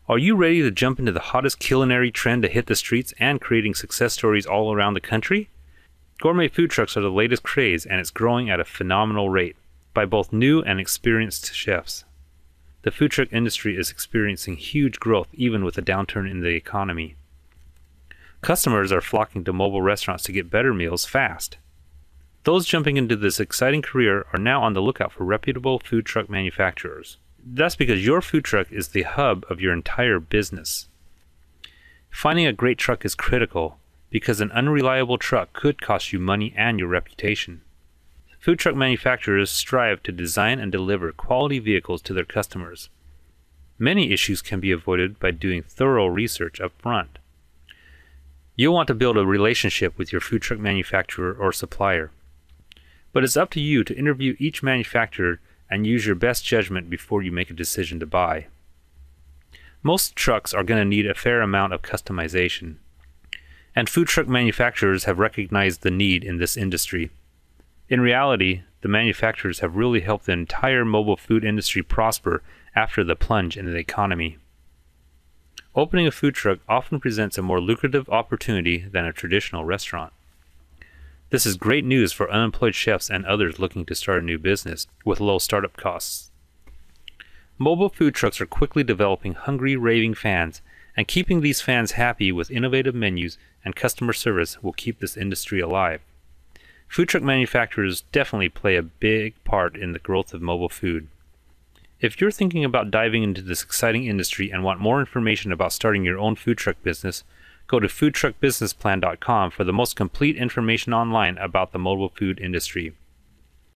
Are you ready to jump into the hottest culinary trend to hit the streets and creating success stories all around the country? Gourmet food trucks are the latest craze, and it's growing at a phenomenal rate by both new and experienced chefs. The food truck industry is experiencing huge growth even with a downturn in the economy. Customers are flocking to mobile restaurants to get better meals fast. Those jumping into this exciting career are now on the lookout for reputable food truck manufacturers. That's because your food truck is the hub of your entire business. Finding a great truck is critical because an unreliable truck could cost you money and your reputation. Food truck manufacturers strive to design and deliver quality vehicles to their customers. Many issues can be avoided by doing thorough research up front. You'll want to build a relationship with your food truck manufacturer or supplier. But it's up to you to interview each manufacturer and use your best judgment before you make a decision to buy. Most trucks are going to need a fair amount of customization, and food truck manufacturers have recognized the need in this industry. In reality, the manufacturers have really helped the entire mobile food industry prosper after the plunge in the economy. Opening a food truck often presents a more lucrative opportunity than a traditional restaurant. This is great news for unemployed chefs and others looking to start a new business with low startup costs. Mobile food trucks are quickly developing hungry, raving fans, and keeping these fans happy with innovative menus and customer service will keep this industry alive. Food truck manufacturers definitely play a big part in the growth of mobile food. If you're thinking about diving into this exciting industry and want more information about starting your own food truck business, go to foodtruckbusinessplan.com for the most complete information online about the mobile food industry.